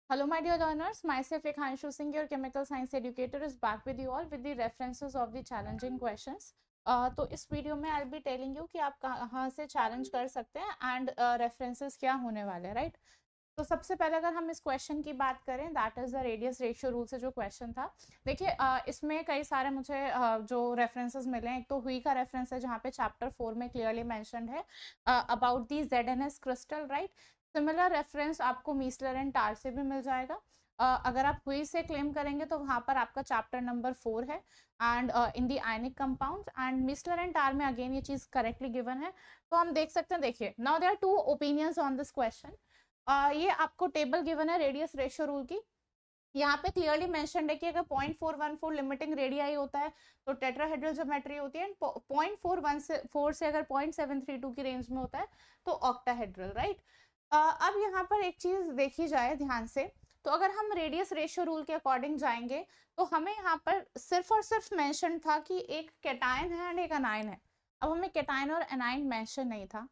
Hello, my dear learners. Myself, Ekhanshu Singh, your chemical science educator, is back with you all with the references of the challenging questions. तो इस video में आई be telling you कि आप कहाँ से challenge कर सकते हैं एंड रेफरेंसेस क्या होने वाले हैं, राइट? तो सबसे पहले अगर हम इस क्वेश्चन की बात करें, that is the radius ratio rule से जो क्वेश्चन था, देखिए इसमें कई सारे मुझे जो रेफरेंसेस मिले हैं। एक तो हुई का रेफरेंस है जहाँ पे चैप्टर 4 में क्लियरली मेंशन्ड है about the ZNS crystal, right? Similar reference आपको मीसलर एंड टार से भी मिल जाएगा। अगर आप हुई से क्लेम करेंगे तो वहाँ पर आपका चैप्टर नंबर 4 है and in the ionic compounds, and मिसलर एंड टार में अगेन ये चीज़ करेक्टली गिवन है। तो हम देख सकते हैं, देखिए now there are two opinions on this question. ये आपको टेबल गिवन है रेडियस रेशियो रूल की। यहाँ पे क्लियरली मेंशन्ड है कि अगर 0.414 लिमिटिंग रेडियाई होता है तो टेट्राहेड्रल ज्योमेट्री होती है, 0.414 से अगर 0.732 की रेंज में होता है तो ऑक्टाहेड्रल, राइट? अब यहाँ पर एक चीज देखी जाए ध्यान से, तो अगर हम रेडियस रेशियो रूल के अकॉर्डिंग जाएंगे तो हमें यहाँ पर सिर्फ और सिर्फ मेंशन था कि एक कैटायन है एंड एक अनायन है। अब हमें कैटायन और अनायन मेंशन नहीं था,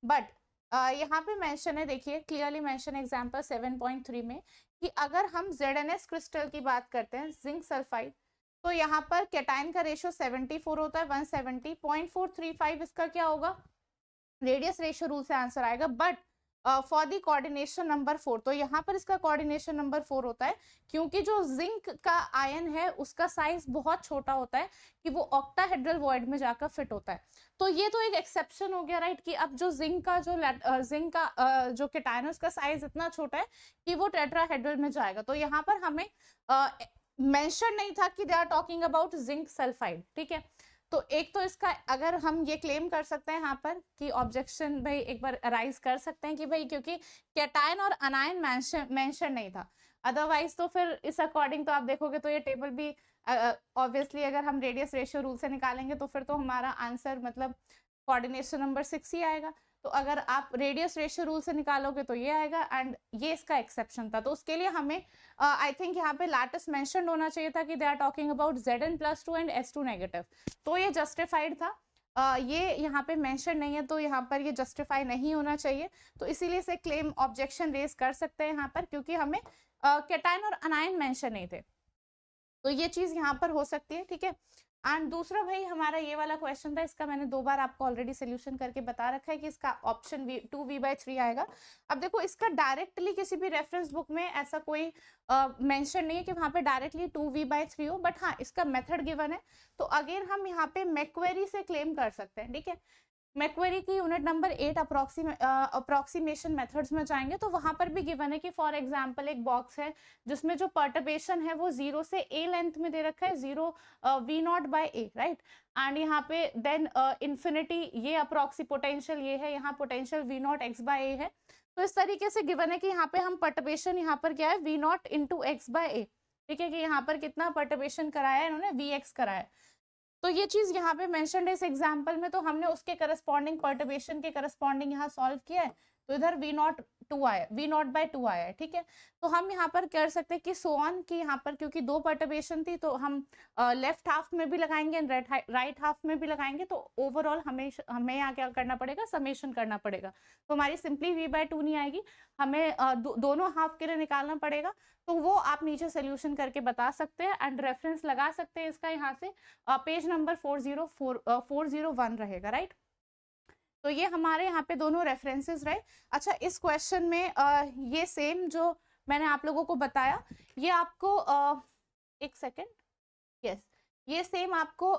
बट यहाँ पे मेंशन है, देखिए क्लियरली मेंशन एग्जांपल 7.3 में कि अगर हम ZNS क्रिस्टल की बात करते हैं, जिंक सल्फाइड, तो यहाँ पर कैटायन का रेशियो 74 होता है, 170, 0.435 इसका क्या होगा, रेडियस रेशियो रूल से आंसर आएगा। But for the coordination number 4, तो यहाँ पर इसका कोऑर्डिनेशन नंबर 4 होता है क्योंकि जो जिंक का आयन है उसका साइज बहुत छोटा होता है कि वो ऑक्टाहेड्रल वॉइड में जाकर फिट होता है। तो ये तो एक एक्सेप्शन हो गया, राइट? कि अब जो जिंक का जो कैटायन है उसका साइज इतना छोटा है कि वो टेट्राहेड्रल में जाएगा। तो यहाँ पर हमें मेंशन नहीं था कि they are talking about zinc sulphide, ठीक है? तो एक तो इसका अगर हम ये क्लेम कर सकते हैं यहाँ पर कि ऑब्जेक्शन भाई एक बार अराइज कर सकते हैं कि भाई क्योंकि कैटायन और अनायन मेंशन नहीं था, अदरवाइज तो फिर इस अकॉर्डिंग तो आप देखोगे तो ये टेबल भी ऑब्वियसली अगर हम रेडियस रेशियो रूल से निकालेंगे तो फिर तो हमारा आंसर मतलब कोऑर्डिनेशन नंबर 6 ही आएगा। तो अगर आप रेडियस रेशियो रूल से निकालोगे तो ये आएगा, एंड ये इसका एक्सेप्शन था। तो उसके लिए हमें आई थिंक यहाँ पे लैटिस मेंशन होना चाहिए था कि they are talking about Zn+2 and S2 negative, तो ये जस्टिफाइड था। ये यहाँ पे मेंशन नहीं है तो यहाँ पर ये जस्टिफाई नहीं होना चाहिए, तो इसीलिए से क्लेम ऑब्जेक्शन रेज कर सकते हैं यहाँ पर, क्योंकि हमें कैटायन और अनायन मेंशन नहीं थे। तो ये चीज यहाँ पर हो सकती है, ठीक है? एंड दूसरा भाई हमारा ये वाला क्वेश्चन था, इसका मैंने 2 बार आपको ऑलरेडी सोल्यूशन करके बता रखा है कि इसका ऑप्शन 2v/3 आएगा। अब देखो इसका डायरेक्टली किसी भी रेफरेंस बुक में ऐसा कोई मेंशन नहीं है कि वहां पे डायरेक्टली 2v/3 हो, बट हाँ इसका मेथड गिवन है। तो अगेन हम यहाँ पे मैक्वेरी से क्लेम कर सकते हैं, ठीक है? मैक्वेरी की यूनिट नंबर 8 अप्रोक्सीमेशन मेथड्स में जाएंगे तो वहां पर भी गिवन है कि फॉर एग्जांपल एक बॉक्स है जिसमें जो पर्टर्बेशन है वो 0 से a लेंथ में दे रखा है, 0 v0/a, राइट? एंड यहाँ पे देन इंफिनिटी ये अप्रोक्सी पोटेंशियल ये है, यहाँ पोटेंशियल v0x/a है। तो इस तरीके से गिवन है कि यहाँ पे हम पर्टर्बेशन यहाँ पर क्या है, v0 × x/a, ठीक है? कि यहाँ पर कितना पर्टर्बेशन कराया है इन्होंने, vx कराया है। तो ये चीज यहाँ पे मेंशन्ड है इस एग्जांपल में, तो हमने उसके करस्पॉन्डिंग पर्टर्बेशन के करस्पॉन्डिंग यहाँ सॉल्व किया है, तो इधर v0/2 आया है, ठीक है? तो हम यहाँ पर कर सकते हैं कि सो ऑन की यहाँ पर क्योंकि 2 पर्टर्बेशन थी तो हम लेफ्ट हाफ में भी लगाएंगे एंड राइट हाफ में भी लगाएंगे, तो ओवरऑल हमें यहाँ क्या करना पड़ेगा, समेशन करना पड़ेगा। तो हमारी सिंपली v/2 नहीं आएगी, हमें दोनों हाफ के लिए निकालना पड़ेगा। तो वो आप नीचे सोल्यूशन करके बता सकते हैं एंड रेफरेंस लगा सकते हैं इसका यहाँ से, पेज नंबर 401 रहेगा, राइट? तो ये हमारे यहाँ पे दोनों रेफरेंसेस रहे। अच्छा, इस क्वेश्चन में ये सेम जो मैंने आप लोगों को बताया ये आपको एक सेकेंड, यस, ये सेम आपको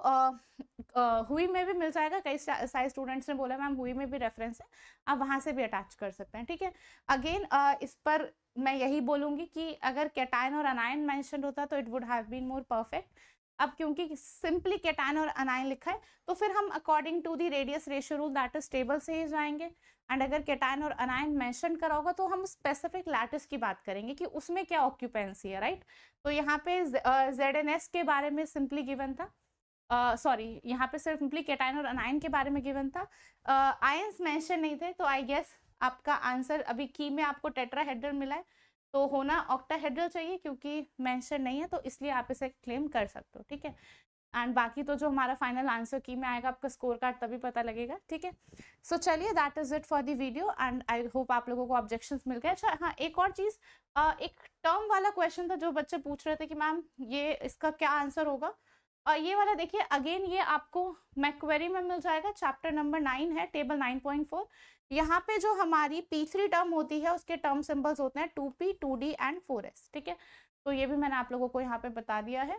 हुई में भी मिल जाएगा। कई सारे स्टूडेंट्स ने बोला मैम हुई में भी रेफरेंस है, आप वहां से भी अटैच कर सकते हैं, ठीक है? अगेन इस पर मैं यही बोलूंगी कि अगर कैटायन और अनायन मेंशन होता तो it would have been more perfect. अब क्योंकि सिंपली कैटायन और अनायन लिखा है तो फिर हम according to the radius ratio rule that is table से ही जाएंगे, एंड अगर कैटायन और अनायन मेंशन करा होगा तो हम स्पेसिफिक लैटिस की बात करेंगे कि उसमें क्या ऑक्यूपेंसी है, राइट? तो यहाँ पे ZNS के बारे में सिंपली गिवन था, सॉरी यहाँ पे सिंपली कैटायन और अनायन के बारे में गिवन था, आयंस मेंशन नहीं थे। तो आई गेस आपका आंसर अभी की में आपको टेट्राहेड्रल मिला है तो होना ऑक्टाहेड्रल चाहिए, क्योंकि मेंशन नहीं है तो इसलिए आप इसे क्लेम कर सकते हो, ठीक है? एंड बाकी तो जो हमारा फाइनल आंसर की में आएगा आपका स्कोर कार्ड तभी पता लगेगा, ठीक है। सो चलिए that is it for the video and I hope आप लोगों को ऑब्जेक्शंस मिल गए। अच्छा हाँ, एक और चीज, एक टर्म वाला क्वेश्चन था जो बच्चे पूछ रहे थे कि मैम ये इसका क्या आंसर होगा, और ये वाला देखिए अगेन ये आपको मैक्वेरी में मिल जाएगा, चैप्टर नंबर 9 है, टेबल 9.4। यहाँ पे जो हमारी P3 टर्म होती है उसके टर्म सिंबल्स होते हैं 2P, 2D एंड 4S, ठीक है। तो ये भी मैंने आप लोगों को यहाँ पे बता दिया है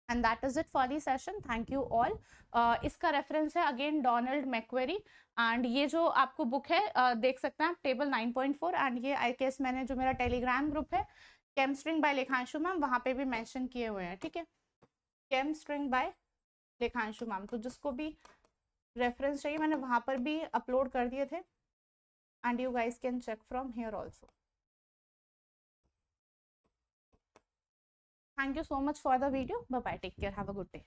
and that is it for the session. Thank you all. इसका रेफरेंस है अगेन डोनाल्ड मैक्वेरी एंड ये जो आपको बुक है देख सकते हैं आप, टेबल 9.4 एंड ये आई गेस मैंने जो मेरा टेलीग्राम ग्रुप है केमस्ट्रिंग बाय लेखांशु मैम वहाँ पे भी मेंशन किए हुए हैं, ठीक है, केमस्ट्रिंग बाय लेखांशु मैम। तो जिसको भी रेफरेंस चाहिए मैंने वहाँ पर भी अपलोड कर दिए थे and you guys can check from here also. Thank you so much for the video. Bye bye. Take care. Have a good day.